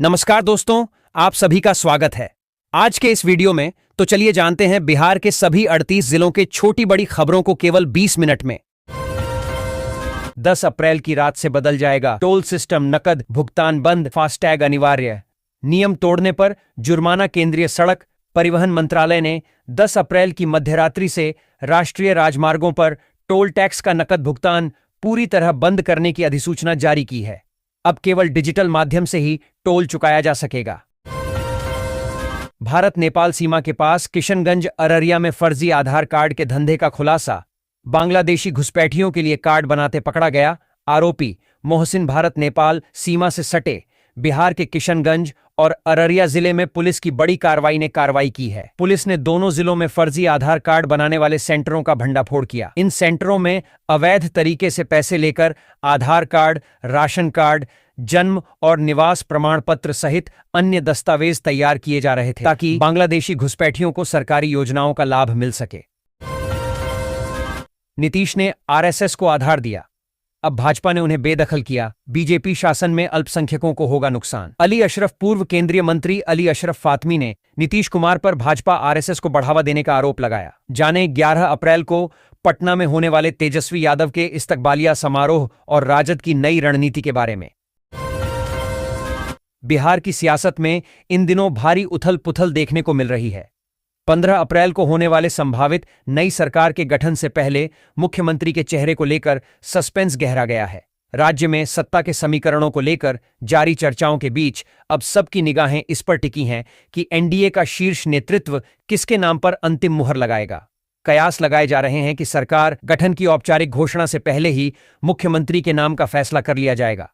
नमस्कार दोस्तों, आप सभी का स्वागत है। आज के इस वीडियो में तो चलिए जानते हैं बिहार के सभी 38 जिलों के छोटी बड़ी खबरों को केवल 20 मिनट में। 10 अप्रैल की रात से बदल जाएगा टोल सिस्टम, नकद भुगतान बंद, फास्टैग अनिवार्य। नियम तोड़ने पर जुर्माना। केंद्रीय सड़क परिवहन मंत्रालय ने 10 अप्रैल की मध्यरात्रि से राष्ट्रीय राजमार्गों पर टोल टैक्स का नकद भुगतान पूरी तरह बंद करने की अधिसूचना जारी की है। अब केवल डिजिटल माध्यम से ही टोल चुकाया जा सकेगा। भारत नेपाल सीमा के पास किशनगंज अररिया में फर्जी आधार कार्ड के धंधे का खुलासा। बांग्लादेशी घुसपैठियों के लिए कार्ड बनाते पकड़ा गया आरोपी मोहसिन। भारत नेपाल सीमा से सटे बिहार के किशनगंज और अररिया जिले में पुलिस की बड़ी कार्रवाई ने कार्रवाई की है। पुलिस ने दोनों जिलों में फर्जी आधार कार्ड बनाने वाले सेंटरों का भंडाफोड़ किया। इन सेंटरों में अवैध तरीके से पैसे लेकर आधार कार्ड, राशन कार्ड, जन्म और निवास प्रमाण पत्र सहित अन्य दस्तावेज तैयार किए जा रहे थे ताकि बांग्लादेशी घुसपैठियों को सरकारी योजनाओं का लाभ मिल सके। नीतीश ने आरएसएस को आधार दिया, अब भाजपा ने उन्हें बेदखल किया। बीजेपी शासन में अल्पसंख्यकों को होगा नुकसान। अली अशरफ पूर्व केंद्रीय मंत्री अली अशरफ फातमी ने नीतीश कुमार पर भाजपा आरएसएस को बढ़ावा देने का आरोप लगाया। जाने 11 अप्रैल को पटना में होने वाले तेजस्वी यादव के इस्तकबालिया समारोह और राजद की नई रणनीति के बारे में। बिहार की सियासत में इन दिनों भारी उथल पुथल देखने को मिल रही है। 15 अप्रैल को होने वाले संभावित नई सरकार के गठन से पहले मुख्यमंत्री के चेहरे को लेकर सस्पेंस गहरा गया है। राज्य में सत्ता के समीकरणों को लेकर जारी चर्चाओं के बीच अब सबकी निगाहें इस पर टिकी हैं कि एनडीए का शीर्ष नेतृत्व किसके नाम पर अंतिम मुहर लगाएगा। कयास लगाए जा रहे हैं कि सरकार गठन की औपचारिक घोषणा से पहले ही मुख्यमंत्री के नाम का फैसला कर लिया जाएगा।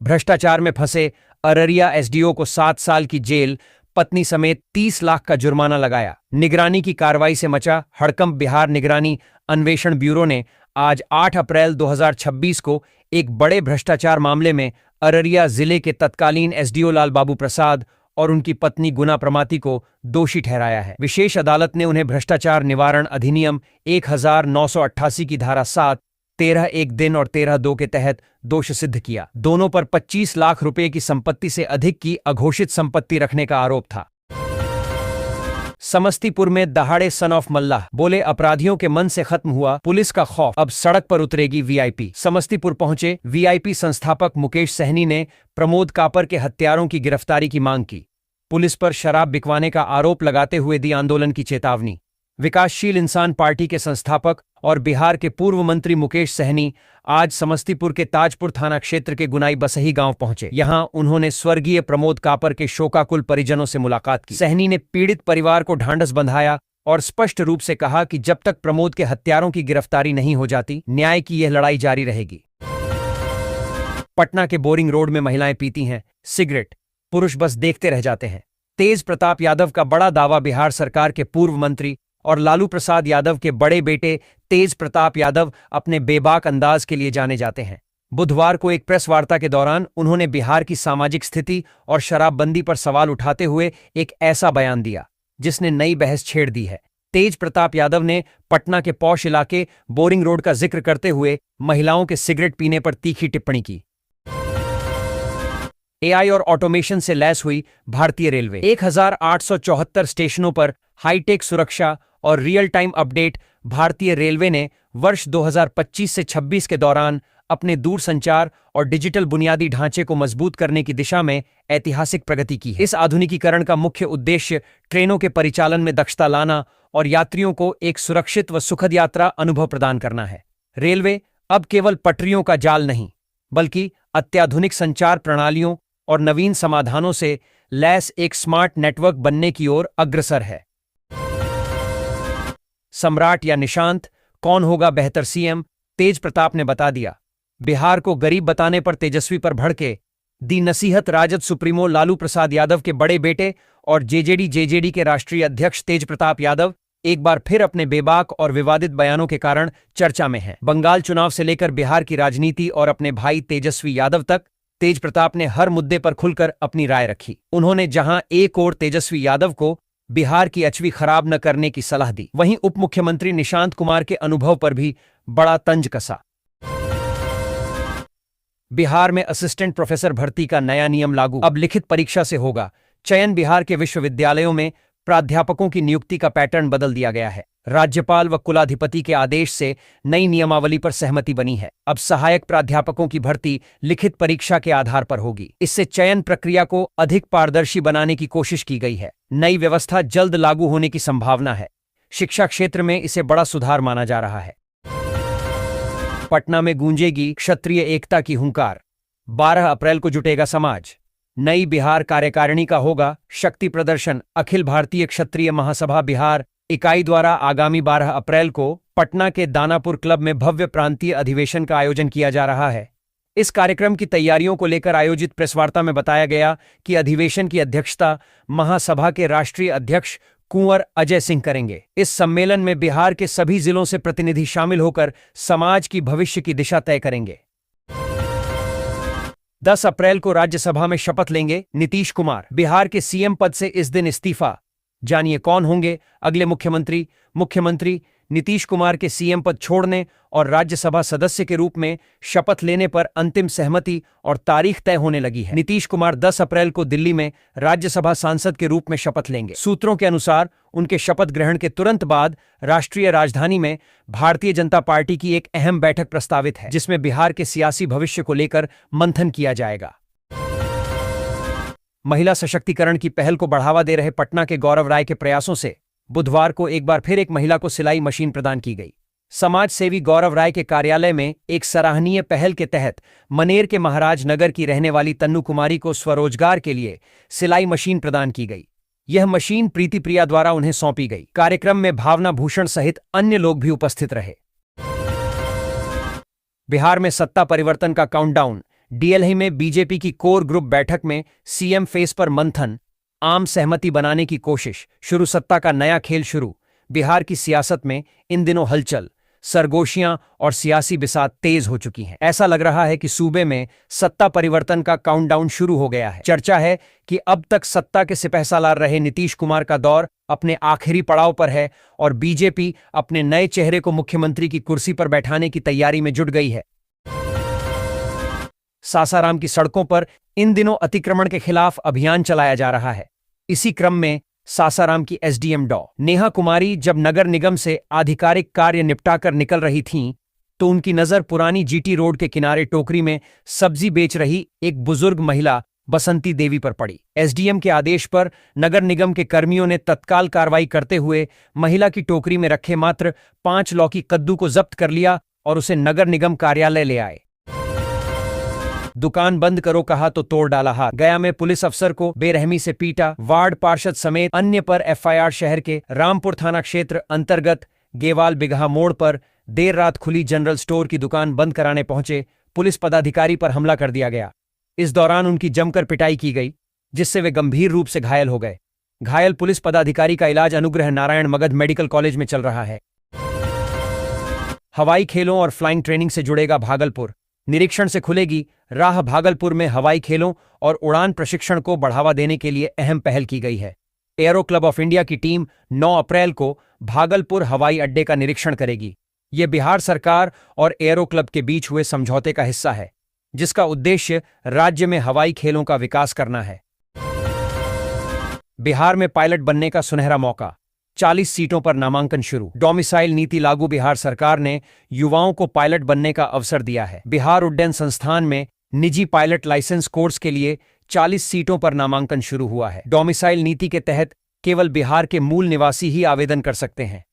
भ्रष्टाचार में फंसे अररिया एसडीओ को 7 साल की जेल, पत्नी समेत 30 लाख का जुर्माना लगाया। निगरानी की कार्रवाई से मचा हड़कंप। बिहार निगरानी अन्वेषण ब्यूरो ने आज 8 अप्रैल 2026 को एक बड़े भ्रष्टाचार मामले में अररिया जिले के तत्कालीन एसडीओ लाल बाबू प्रसाद और उनकी पत्नी गुना प्रमाती को दोषी ठहराया है। विशेष अदालत ने उन्हें भ्रष्टाचार निवारण अधिनियम 1988 की धारा 7, 13(1) दिन और 13(2) के तहत दोष सिद्ध किया। दोनों पर 25 लाख रुपए की संपत्ति से अधिक की अघोषित संपत्ति रखने का आरोप था। समस्तीपुर में दहाड़े सन ऑफ मल्लाह बोले, अपराधियों के मन से खत्म हुआ पुलिस का खौफ, अब सड़क पर उतरेगी वीआईपी। समस्तीपुर पहुंचे वीआईपी संस्थापक मुकेश सहनी ने प्रमोद कापर के हत्यारों की गिरफ्तारी की मांग की। पुलिस पर शराब बिकवाने का आरोप लगाते हुए दी आंदोलन की चेतावनी। विकासशील इंसान पार्टी के संस्थापक और बिहार के पूर्व मंत्री मुकेश सहनी आज समस्तीपुर के ताजपुर थाना क्षेत्र के गुनाई बसही गांव पहुंचे। यहां उन्होंने स्वर्गीय प्रमोद कापर के शोकाकुल परिजनों से मुलाकात की। सहनी ने पीड़ित परिवार को ढांढस बंधाया और स्पष्ट रूप से कहा कि जब तक प्रमोद के हत्यारों की गिरफ्तारी नहीं हो जाती, न्याय की यह लड़ाई जारी रहेगी। पटना के बोरिंग रोड में महिलाएं पीती हैं सिगरेट, पुरुष बस देखते रह जाते हैं। तेज प्रताप यादव का बड़ा दावा। बिहार सरकार के पूर्व मंत्री और लालू प्रसाद यादव के बड़े बेटे तेज प्रताप यादव अपने बेबाक अंदाज के लिए जाने जाते हैं। बुधवार को एक प्रेस वार्ता के दौरान उन्होंने बिहार की सामाजिक स्थिति और शराबबंदी पर सवाल उठाते हुए एक ऐसा बयान दिया जिसने नई बहस छेड़ दी है। तेज प्रताप यादव ने पटना के पॉश इलाके बोरिंग रोड का जिक्र करते हुए महिलाओं के सिगरेट पीने पर तीखी टिप्पणी की। एआई और ऑटोमेशन से लैस हुई भारतीय रेलवे। 1874 स्टेशनों पर हाईटेक सुरक्षा और रियल टाइम अपडेट। भारतीय रेलवे ने वर्ष 2025 से 26 के दौरान अपने दूरसंचार और डिजिटल बुनियादी ढांचे को मजबूत करने की दिशा में ऐतिहासिक प्रगति की है। इस आधुनिकीकरण का मुख्य उद्देश्य ट्रेनों के परिचालन में दक्षता लाना और यात्रियों को एक सुरक्षित व सुखद यात्रा अनुभव प्रदान करना है। रेलवे अब केवल पटरियों का जाल नहीं, बल्कि अत्याधुनिक संचार प्रणालियों और नवीन समाधानों से लैस एक स्मार्ट नेटवर्क बनने की ओर अग्रसर है। सम्राट या निशांत, कौन होगा बेहतर सीएम? तेज प्रताप ने बता दिया। बिहार को गरीब बताने पर तेजस्वी पर भड़के दी नसीहत। राजद सुप्रीमो लालू प्रसाद यादव के बड़े बेटे और जेजेडी के राष्ट्रीय अध्यक्ष तेज प्रताप यादव एक बार फिर अपने बेबाक और विवादित बयानों के कारण चर्चा में हैं। बंगाल चुनाव से लेकर बिहार की राजनीति और अपने भाई तेजस्वी यादव तक तेज प्रताप ने हर मुद्दे पर खुलकर अपनी राय रखी। उन्होंने जहां एक ओर तेजस्वी यादव को बिहार की अचवी खराब न करने की सलाह दी, वहीं उप मुख्यमंत्री निशांत कुमार के अनुभव पर भी बड़ा तंज कसा। बिहार में असिस्टेंट प्रोफेसर भर्ती का नया नियम लागू, अब लिखित परीक्षा से होगा चयन। बिहार के विश्वविद्यालयों में प्राध्यापकों की नियुक्ति का पैटर्न बदल दिया गया है। राज्यपाल व कुलाधिपति के आदेश से नई नियमावली पर सहमति बनी है। अब सहायक प्राध्यापकों की भर्ती लिखित परीक्षा के आधार पर होगी। इससे चयन प्रक्रिया को अधिक पारदर्शी बनाने की कोशिश की गई है। नई व्यवस्था जल्द लागू होने की संभावना है। शिक्षा क्षेत्र में इसे बड़ा सुधार माना जा रहा है। पटना में गूंजेगी क्षत्रिय एकता की हुंकार, 12 अप्रैल को जुटेगा समाज। नई बिहार कार्यकारिणी का होगा शक्ति प्रदर्शन। अखिल भारतीय क्षत्रिय महासभा बिहार इकाई द्वारा आगामी 12 अप्रैल को पटना के दानापुर क्लब में भव्य प्रांतीय अधिवेशन का आयोजन किया जा रहा है। इस कार्यक्रम की तैयारियों को लेकर आयोजित प्रेसवार्ता में बताया गया कि अधिवेशन की अध्यक्षता महासभा के राष्ट्रीय अध्यक्ष कुंवर अजय सिंह करेंगे। इस सम्मेलन में बिहार के सभी जिलों से प्रतिनिधि शामिल होकर समाज की भविष्य की दिशा तय करेंगे। 10 अप्रैल को राज्यसभा में शपथ लेंगे नीतीश कुमार। बिहार के सीएम पद से इस दिन इस्तीफा। जानिए कौन होंगे अगले मुख्यमंत्री। मुख्यमंत्री नीतीश कुमार के सीएम पद छोड़ने और राज्यसभा सदस्य के रूप में शपथ लेने पर अंतिम सहमति और तारीख तय होने लगी है। नीतीश कुमार 10 अप्रैल को दिल्ली में राज्यसभा सांसद के रूप में शपथ लेंगे। सूत्रों के अनुसार उनके शपथ ग्रहण के तुरंत बाद राष्ट्रीय राजधानी में भारतीय जनता पार्टी की एक अहम बैठक प्रस्तावित है, जिसमें बिहार के सियासी भविष्य को लेकर मंथन किया जाएगा। महिला सशक्तिकरण की पहल को बढ़ावा दे रहे पटना के गौरव राय के प्रयासों से बुधवार को एक बार फिर एक महिला को सिलाई मशीन प्रदान की गई। समाज सेवी गौरव राय के कार्यालय में एक सराहनीय पहल के तहत मनेर के महाराज नगर की रहने वाली तन्नू कुमारी को स्वरोजगार के लिए सिलाई मशीन प्रदान की गई। यह मशीन प्रीति प्रिया द्वारा उन्हें सौंपी गई। कार्यक्रम में भावना भूषण सहित अन्य लोग भी उपस्थित रहे। बिहार में सत्ता परिवर्तन का काउंटडाउन। डीएलही में बीजेपी की कोर ग्रुप बैठक में सीएम फेस पर मंथन, आम सहमति बनाने की कोशिश। शुरू सत्ता का नया खेल शुरू। बिहार की सियासत में इन दिनों हलचल, सरगोशियां और सियासी बिसात तेज हो चुकी हैं। ऐसा लग रहा है कि सूबे में सत्ता परिवर्तन का काउंटडाउन शुरू हो गया है। चर्चा है कि अब तक सत्ता के सिपहसालार रहे नीतीश कुमार का दौर अपने आखिरी पड़ाव पर है और बीजेपी अपने नए चेहरे को मुख्यमंत्री की कुर्सी पर बैठाने की तैयारी में जुट गई है। सासाराम की सड़कों पर इन दिनों अतिक्रमण के खिलाफ अभियान चलाया जा रहा है। इसी क्रम में सासाराम की एसडीएम डॉ नेहा कुमारी जब नगर निगम से आधिकारिक कार्य निपटाकर निकल रही थीं, तो उनकी नजर पुरानी जीटी रोड के किनारे टोकरी में सब्जी बेच रही एक बुजुर्ग महिला बसंती देवी पर पड़ी। एसडीएम के आदेश पर नगर निगम के कर्मियों ने तत्काल कार्रवाई करते हुए महिला की टोकरी में रखे मात्र 5 लौकी कद्दू को जब्त कर लिया और उसे नगर निगम कार्यालय ले आए। दुकान बंद करो कहा तो तोड़ डाला हाथ। गया में पुलिस अफसर को बेरहमी से पीटा। वार्ड पार्षद समेत अन्य पर एफआईआर। शहर के रामपुर थाना क्षेत्र अंतर्गत गेवाल बिगहा मोड़ पर देर रात खुली जनरल स्टोर की दुकान बंद कराने पहुंचे पुलिस पदाधिकारी पर हमला कर दिया गया। इस दौरान उनकी जमकर पिटाई की गई, जिससे वे गंभीर रूप से घायल हो गए। घायल पुलिस पदाधिकारी का इलाज अनुग्रह नारायण मगध मेडिकल कॉलेज में चल रहा है। हवाई खेलों और फ्लाइंग ट्रेनिंग से जुड़ेगा भागलपुर। निरीक्षण से खुलेगी राह। भागलपुर में हवाई खेलों और उड़ान प्रशिक्षण को बढ़ावा देने के लिए अहम पहल की गई है। एरो क्लब ऑफ इंडिया की टीम 9 अप्रैल को भागलपुर हवाई अड्डे का निरीक्षण करेगी। यह बिहार सरकार और एरो क्लब के बीच हुए समझौते का हिस्सा है, जिसका उद्देश्य राज्य में हवाई खेलों का विकास करना है। बिहार में पायलट बनने का सुनहरा मौका। 40 सीटों पर नामांकन शुरू। डोमिसाइल नीति लागू। बिहार सरकार ने युवाओं को पायलट बनने का अवसर दिया है। बिहार उड्डयन संस्थान में निजी पायलट लाइसेंस कोर्स के लिए 40 सीटों पर नामांकन शुरू हुआ है। डोमिसाइल नीति के तहत केवल बिहार के मूल निवासी ही आवेदन कर सकते हैं।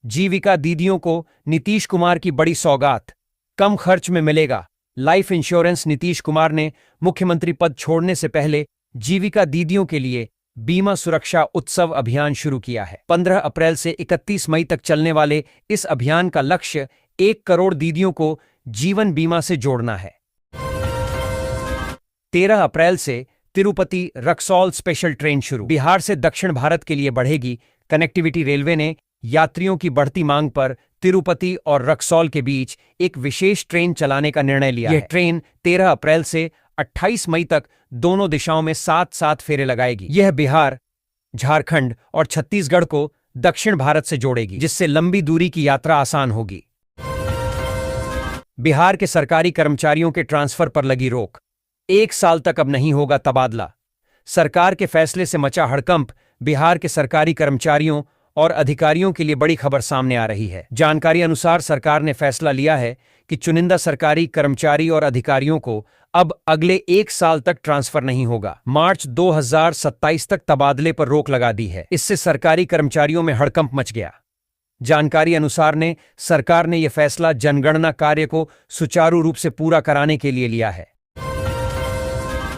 जीविका दीदियों को नीतीश कुमार की बड़ी सौगात। कम खर्च में मिलेगा लाइफ इंश्योरेंस। नीतीश कुमार ने मुख्यमंत्री पद छोड़ने से पहले जीविका दीदियों के लिए बीमा सुरक्षा उत्सव अभियान शुरू किया है। 15 अप्रैल से 31 मई तक चलने वाले इस अभियान का लक्ष्य 1 करोड़ दीदियों को जीवन बीमा से जोड़ना है। 13 अप्रैल से तिरुपति रक्सौल स्पेशल ट्रेन शुरू। बिहार से दक्षिण भारत के लिए बढ़ेगी कनेक्टिविटी। रेलवे ने यात्रियों की बढ़ती मांग पर तिरुपति और रक्सौल के बीच एक विशेष ट्रेन चलाने का निर्णय लिया है। यह ट्रेन 13 अप्रैल से 28 मई तक दोनों दिशाओं में 7-7 फेरे लगाएगी। यह बिहार, झारखंड और छत्तीसगढ़ को दक्षिण भारत से जोड़ेगी, जिससे लंबी दूरी की यात्रा आसान होगी। बिहार के सरकारी कर्मचारियों के ट्रांसफर पर लगी रोक। 1 साल तक अब नहीं होगा तबादला। सरकार के फैसले से मचा हड़कंप। बिहार के सरकारी कर्मचारियों और अधिकारियों के लिए बड़ी खबर सामने आ रही है। जानकारी अनुसार सरकार ने फैसला लिया है कि चुनिंदा सरकारी कर्मचारी और अधिकारियों को अब अगले 1 साल तक ट्रांसफर नहीं होगा। मार्च 2027 तक तबादले पर रोक लगा दी है। इससे सरकारी कर्मचारियों में हड़कंप मच गया। जानकारी अनुसार सरकार ने यह फैसला जनगणना कार्य को सुचारू रूप से पूरा कराने के लिए लिया है।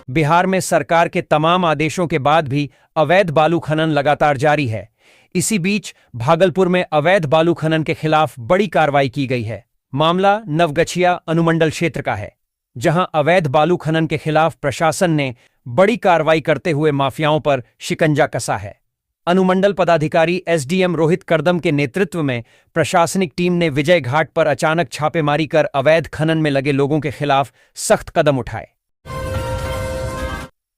बिहार में सरकार के तमाम आदेशों के बाद भी अवैध बालू खनन लगातार जारी है। इसी बीच भागलपुर में अवैध बालू खनन के खिलाफ बड़ी कार्रवाई की गई है। मामला नवगछिया अनुमंडल क्षेत्र का है, जहां अवैध बालू खनन के खिलाफ प्रशासन ने बड़ी कार्रवाई करते हुए माफियाओं पर शिकंजा कसा है। अनुमंडल पदाधिकारी एसडीएम रोहित करदम के नेतृत्व में प्रशासनिक टीम ने विजय घाट पर अचानक छापेमारी कर अवैध खनन में लगे लोगों के खिलाफ सख्त कदम उठाए।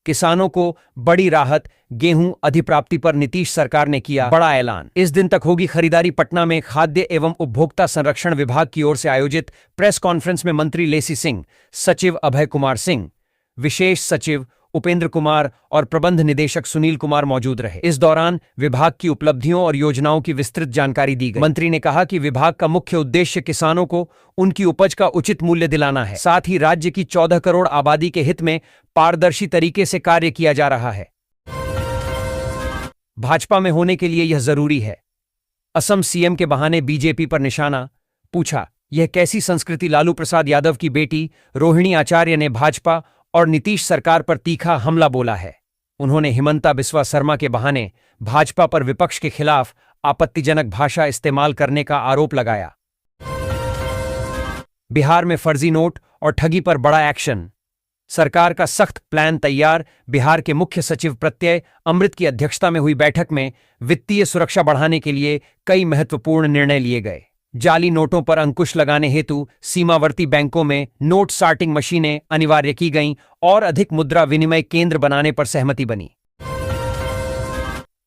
किसानों को बड़ी राहत। गेहूं अधिप्राप्ति पर नीतीश सरकार ने किया बड़ा ऐलान। इस दिन तक होगी खरीदारी। पटना में खाद्य एवं उपभोक्ता संरक्षण विभाग की ओर से आयोजित प्रेस कॉन्फ्रेंस में मंत्री लेसी सिंह, सचिव अभय कुमार सिंह, विशेष सचिव उपेंद्र कुमार और प्रबंध निदेशक सुनील कुमार मौजूद रहे। इस दौरान विभाग की उपलब्धियों और योजनाओं की विस्तृत जानकारी दी गई। मंत्री ने कहा कि विभाग का मुख्य उद्देश्य किसानों को उनकी उपज का उचित मूल्य दिलाना है। साथ ही राज्य की 14 करोड़ आबादी के हित में पारदर्शी तरीके से कार्य किया जा रहा है। भाजपा में होने के लिए यह जरूरी है। असम सीएम के बहाने बीजेपी पर निशाना। पूछा, यह कैसी संस्कृति? लालू प्रसाद यादव की बेटी रोहिणी आचार्य ने भाजपा और नीतीश सरकार पर तीखा हमला बोला है। उन्होंने हिमंता बिस्वा शर्मा के बहाने भाजपा पर विपक्ष के खिलाफ आपत्तिजनक भाषा इस्तेमाल करने का आरोप लगाया। बिहार में फर्जी नोट और ठगी पर बड़ा एक्शन। सरकार का सख्त प्लान तैयार। बिहार के मुख्य सचिव प्रत्यय अमृत की अध्यक्षता में हुई बैठक में वित्तीय सुरक्षा बढ़ाने के लिए कई महत्वपूर्ण निर्णय लिए गए। जाली नोटों पर अंकुश लगाने हेतु सीमावर्ती बैंकों में नोट सॉर्टिंग मशीनें अनिवार्य की गईं और अधिक मुद्रा विनिमय केंद्र बनाने पर सहमति बनी।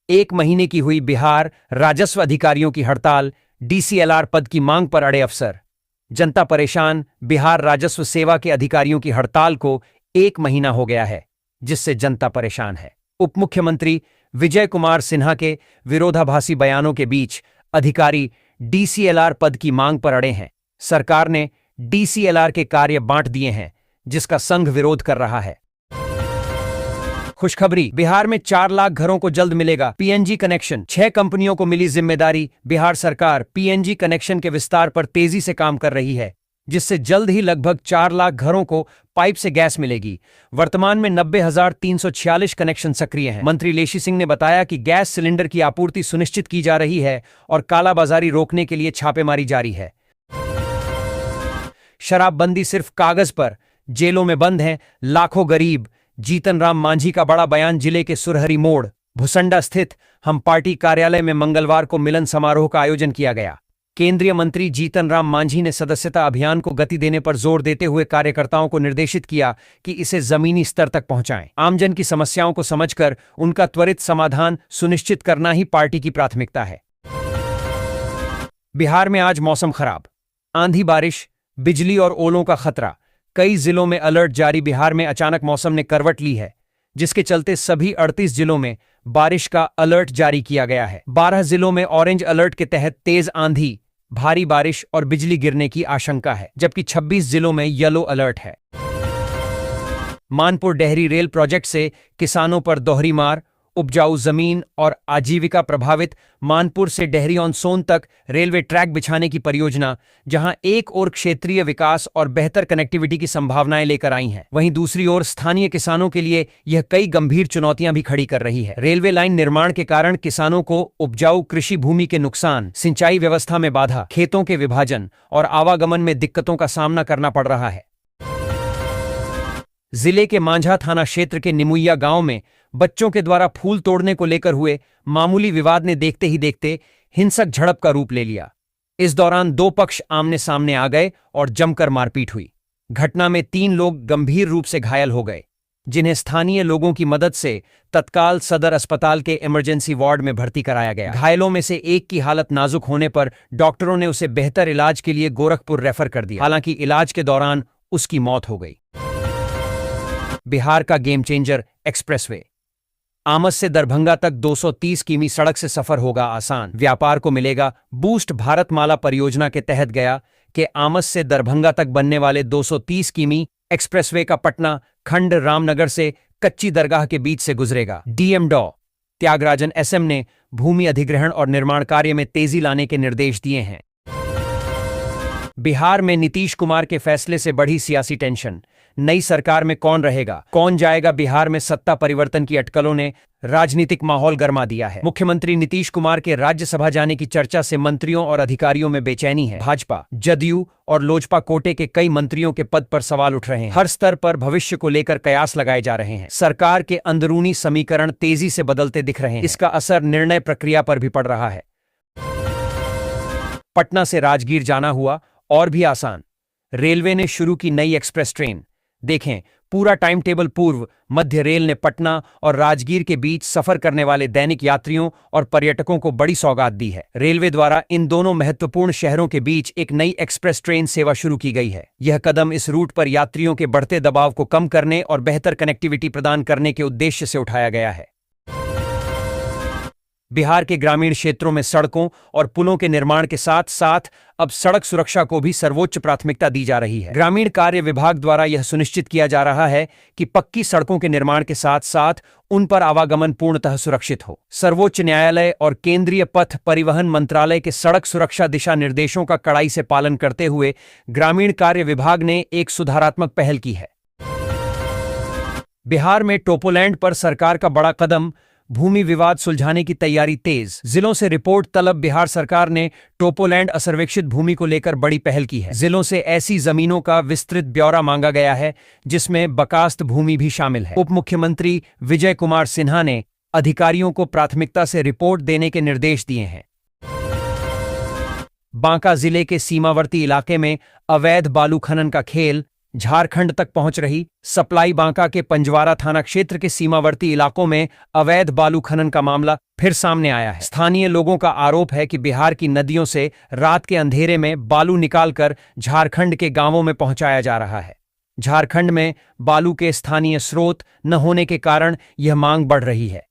1 महीने की हुई बिहार राजस्व अधिकारियों की हड़ताल। डीसीएलआर पद की मांग पर अड़े अफसर। जनता परेशान। बिहार राजस्व सेवा के अधिकारियों की हड़ताल को 1 महीना हो गया है, जिससे जनता परेशान है। उप मुख्यमंत्री विजय कुमार सिन्हा के विरोधाभासी बयानों के बीच अधिकारी डीसीएलआर पद की मांग पर अड़े हैं। सरकार ने डीसीएलआर के कार्य बांट दिए हैं, जिसका संघ विरोध कर रहा है। खुशखबरी, बिहार में 4 लाख घरों को जल्द मिलेगा पीएनजी कनेक्शन। 6 कंपनियों को मिली जिम्मेदारी। बिहार सरकार पीएनजी कनेक्शन के विस्तार पर तेजी से काम कर रही है, जिससे जल्द ही लगभग 4 लाख घरों को पाइप से गैस मिलेगी। वर्तमान में 90,346 कनेक्शन सक्रिय हैं। मंत्री लेसी सिंह ने बताया कि गैस सिलेंडर की आपूर्ति सुनिश्चित की जा रही है और कालाबाजारी रोकने के लिए छापेमारी जारी है। शराबबंदी सिर्फ कागज पर। जेलों में बंद हैं लाखों गरीब। जीतन राम मांझी का बड़ा बयान। जिले के सुरहरी मोड़ भुसंडा स्थित हम पार्टी कार्यालय में मंगलवार को मिलन समारोह का आयोजन किया गया। केंद्रीय मंत्री जीतन राम मांझी ने सदस्यता अभियान को गति देने पर जोर देते हुए कार्यकर्ताओं को निर्देशित किया कि इसे जमीनी स्तर तक पहुंचाएं। आमजन की समस्याओं को समझकर उनका त्वरित समाधान सुनिश्चित करना ही पार्टी की प्राथमिकता है। बिहार में आज मौसम खराब। आंधी, बारिश, बिजली और ओलों का खतरा। कई जिलों में अलर्ट जारी। बिहार में अचानक मौसम ने करवट ली है, जिसके चलते सभी 38 जिलों में बारिश का अलर्ट जारी किया गया है। 12 जिलों में ऑरेंज अलर्ट के तहत तेज आंधी, भारी बारिश और बिजली गिरने की आशंका है, जबकि 26 जिलों में येलो अलर्ट है। मानपुर डेहरी रेल प्रोजेक्ट से किसानों पर दोहरी मार। उपजाऊ जमीन और आजीविका प्रभावित। मानपुर से डेहरी ऑन सोन तक रेलवे ट्रैक बिछाने की परियोजना, जहां एक ओर क्षेत्रीय विकास और बेहतर कनेक्टिविटी की संभावनाएं लेकर आई हैं, वहीं दूसरी ओर स्थानीय किसानों के लिए यह कई गंभीर चुनौतियां भी खड़ी कर रही है। रेलवे लाइन निर्माण के कारण किसानों को उपजाऊ कृषि भूमि के नुकसान, सिंचाई व्यवस्था में बाधा, खेतों के विभाजन और आवागमन में दिक्कतों का सामना करना पड़ रहा है। जिले के मांझा थाना क्षेत्र के निमुइया गांव में बच्चों के द्वारा फूल तोड़ने को लेकर हुए मामूली विवाद ने देखते ही देखते हिंसक झड़प का रूप ले लिया। इस दौरान 2 पक्ष आमने सामने आ गए और जमकर मारपीट हुई। घटना में 3 लोग गंभीर रूप से घायल हो गए, जिन्हें स्थानीय लोगों की मदद से तत्काल सदर अस्पताल के इमरजेंसी वार्ड में भर्ती कराया गया। घायलों में से एक की हालत नाजुक होने पर डॉक्टरों ने उसे बेहतर इलाज के लिए गोरखपुर रेफर कर दिया। हालांकि इलाज के दौरान उसकी मौत हो गई। बिहार का गेम चेंजर एक्सप्रेसवे। आमस से दरभंगा तक 230 किमी सड़क से सफर होगा आसान। व्यापार को मिलेगा बूस्ट। भारतमाला परियोजना के तहत गया कि आमस से दरभंगा तक बनने वाले 230 किमी एक्सप्रेसवे का पटना खंड रामनगर से कच्ची दरगाह के बीच से गुजरेगा। डीएम डॉ त्यागराजन एसएम ने भूमि अधिग्रहण और निर्माण कार्य में तेजी लाने के निर्देश दिए हैं। बिहार में नीतीश कुमार के फैसले से बढ़ी सियासी टेंशन। नई सरकार में कौन रहेगा, कौन जाएगा? बिहार में सत्ता परिवर्तन की अटकलों ने राजनीतिक माहौल गर्मा दिया है। मुख्यमंत्री नीतीश कुमार के राज्यसभा जाने की चर्चा से मंत्रियों और अधिकारियों में बेचैनी है। भाजपा, जदयू और लोजपा कोटे के कई मंत्रियों के पद पर सवाल उठ रहे हैं। हर स्तर पर भविष्य को लेकर कयास लगाए जा रहे हैं। सरकार के अंदरूनी समीकरण तेजी से बदलते दिख रहे हैं। इसका असर निर्णय प्रक्रिया पर भी पड़ रहा है। पटना से राजगीर जाना हुआ और भी आसान। रेलवे ने शुरू की नई एक्सप्रेस ट्रेन। देखें पूरा टाइम टेबल। पूर्व मध्य रेल ने पटना और राजगीर के बीच सफर करने वाले दैनिक यात्रियों और पर्यटकों को बड़ी सौगात दी है। रेलवे द्वारा इन दोनों महत्वपूर्ण शहरों के बीच एक नई एक्सप्रेस ट्रेन सेवा शुरू की गई है। यह कदम इस रूट पर यात्रियों के बढ़ते दबाव को कम करने और बेहतर कनेक्टिविटी प्रदान करने के उद्देश्य से उठाया गया है। बिहार के ग्रामीण क्षेत्रों में सड़कों और पुलों के निर्माण के साथ साथ अब सड़क सुरक्षा को भी सर्वोच्च प्राथमिकता दी जा रही है। ग्रामीण कार्य विभाग द्वारा यह सुनिश्चित किया जा रहा है कि पक्की सड़कों के निर्माण के साथ साथ उन पर आवागमन पूर्णतः सुरक्षित हो। सर्वोच्च न्यायालय और केंद्रीय पथ परिवहन मंत्रालय के सड़क सुरक्षा दिशा निर्देशों का कड़ाई से पालन करते हुए ग्रामीण कार्य विभाग ने एक सुधारात्मक पहल की है। बिहार में टोपोलैंड पर सरकार का बड़ा कदम। भूमि विवाद सुलझाने की तैयारी तेज। जिलों से रिपोर्ट तलब। बिहार सरकार ने टोपोलैंड असर्वेक्षित भूमि को लेकर बड़ी पहल की है। जिलों से ऐसी जमीनों का विस्तृत ब्यौरा मांगा गया है जिसमें बकास्त भूमि भी शामिल है। उप मुख्यमंत्री विजय कुमार सिन्हा ने अधिकारियों को प्राथमिकता से रिपोर्ट देने के निर्देश दिए हैं। बांका जिले के सीमावर्ती इलाके में अवैध बालू खनन का खेल झारखंड तक पहुंच रही। सप्लाई बांका के पंजवारा थाना क्षेत्र के सीमावर्ती इलाकों में अवैध बालू खनन का मामला फिर सामने आया है। स्थानीय लोगों का आरोप है कि बिहार की नदियों से रात के अंधेरे में बालू निकालकर झारखंड के गांवों में पहुंचाया जा रहा है। झारखंड में बालू के स्थानीय स्रोत न होने के कारण यह मांग बढ़ रही है।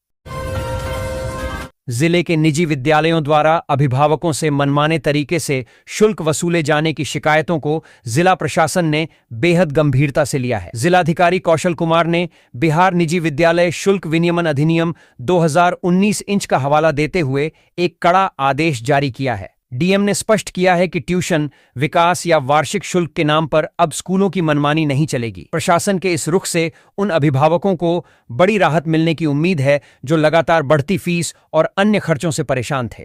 जिले के निजी विद्यालयों द्वारा अभिभावकों से मनमाने तरीके से शुल्क वसूले जाने की शिकायतों को जिला प्रशासन ने बेहद गंभीरता से लिया है। जिलाधिकारी कौशल कुमार ने बिहार निजी विद्यालय शुल्क विनियमन अधिनियम 2019 इंच का हवाला देते हुए एक कड़ा आदेश जारी किया है। डीएम ने स्पष्ट किया है कि ट्यूशन, विकास या वार्षिक शुल्क के नाम पर अब स्कूलों की मनमानी नहीं चलेगी। प्रशासन के इस रुख से उन अभिभावकों को बड़ी राहत मिलने की उम्मीद है जो लगातार बढ़ती फीस और अन्य खर्चों से परेशान थे।